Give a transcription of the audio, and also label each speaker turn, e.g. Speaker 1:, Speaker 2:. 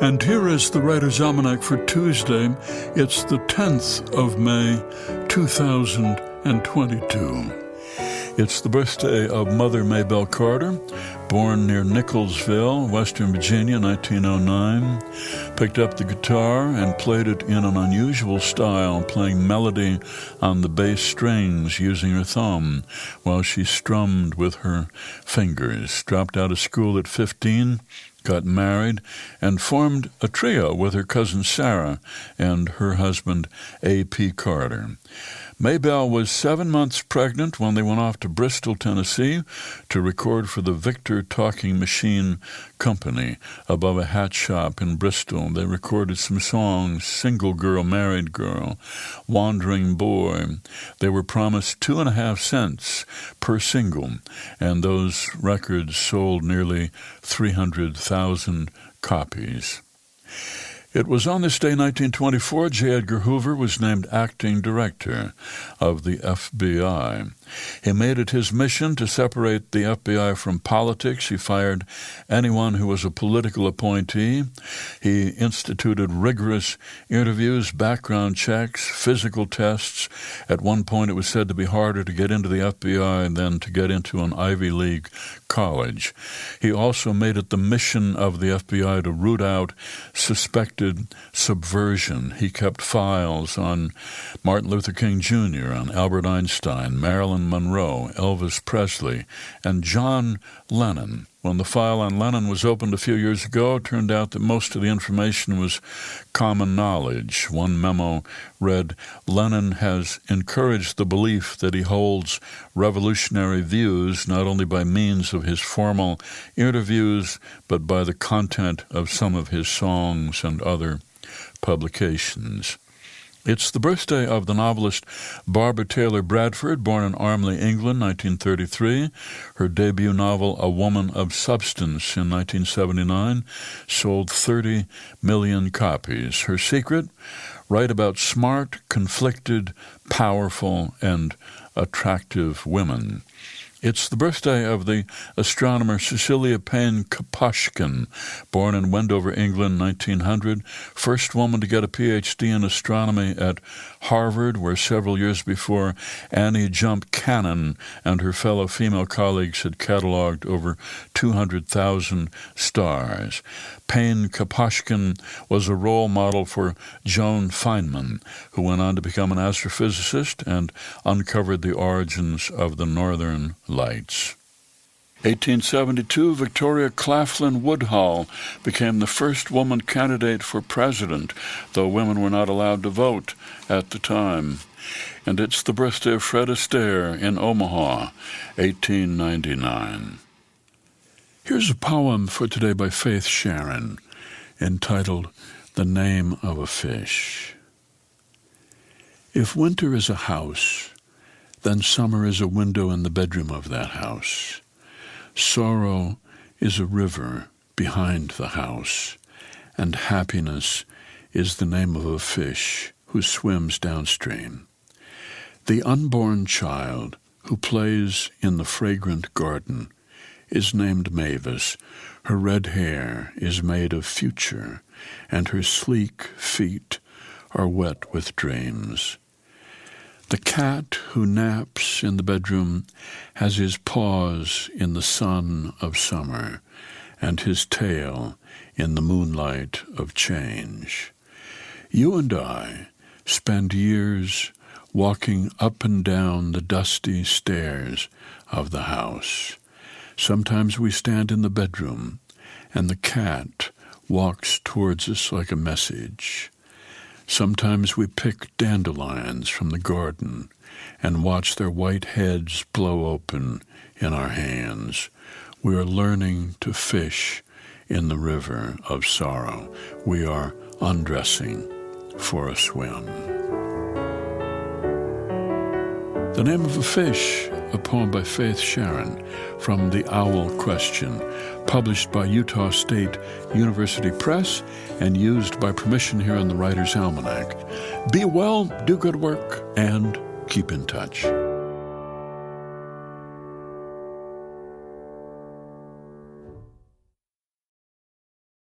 Speaker 1: And here is the Writer's Almanac for Tuesday. It's the 10th of May, 2022. It's the birthday of Mother Maybelle Carter, born near Nicholsville, Western Virginia, 1909. Picked up the guitar and played it in an unusual style, playing melody on the bass strings using her thumb while she strummed with her fingers. Dropped out of school at 15, got married, and formed a trio with her cousin Sarah and her husband A.P. Carter. Maybelle was 7 months pregnant when they went off to Bristol, Tennessee, to record for the Victor Talking Machine Company above a hat shop in Bristol. They recorded some songs: Single Girl, Married Girl, Wandering Boy. They were promised 2.5 cents per single, and those records sold nearly 300,000 copies. It was on this day, 1924, J. Edgar Hoover was named acting director of the FBI. He made it his mission to separate the FBI from politics. He fired anyone who was a political appointee. He instituted rigorous interviews, background checks, physical tests. At one point, it was said to be harder to get into the FBI than to get into an Ivy League college. He also made it the mission of the FBI to root out suspected subversion. He kept files on Martin Luther King Jr., on Albert Einstein, Marilyn Monroe, Elvis Presley, and John Lennon. When the file on Lennon was opened a few years ago, it turned out that most of the information was common knowledge. One memo read, "Lennon has encouraged the belief that he holds revolutionary views not only by means of his formal interviews, but by the content of some of his songs and other publications." It's the birthday of the novelist Barbara Taylor Bradford, born in Armley, England, 1933. Her debut novel, A Woman of Substance, in 1979, sold 30 million copies. Her secret? Write about smart, conflicted, powerful, and attractive women. It's the birthday of the astronomer Cecilia Payne-Kapuskin, born in Wendover, England, 1900, first woman to get a Ph.D. in astronomy at Harvard, where several years before Annie Jump Cannon and her fellow female colleagues had catalogued over 200,000 stars. Payne-Kapuskin was a role model for Joan Feynman, who went on to become an astrophysicist and uncovered the origins of the Northern Lights. 1872, Victoria Claflin Woodhull became the first woman candidate for president, though women were not allowed to vote at the time. And it's the birthday of Fred Astaire in Omaha, 1899. Here's a poem for today by Faith Sharon, entitled The Name of a Fish. If winter is a house, then summer is a window in the bedroom of that house. Sorrow is a river behind the house, and happiness is the name of a fish who swims downstream. The unborn child who plays in the fragrant garden is named Mavis. Her red hair is made of future, and her sleek feet are wet with dreams. The cat who naps in the bedroom has his paws in the sun of summer and his tail in the moonlight of change. You and I spend years walking up and down the dusty stairs of the house. Sometimes we stand in the bedroom, and the cat walks towards us like a message. Sometimes we pick dandelions from the garden and watch their white heads blow open in our hands. We are learning to fish in the river of sorrow. We are undressing for a swim. The Name of a Fish, a poem by Faith Sharon from The Owl Question, published by Utah State University Press and used by permission here in the Writer's Almanac. Be well, do good work, and keep in touch.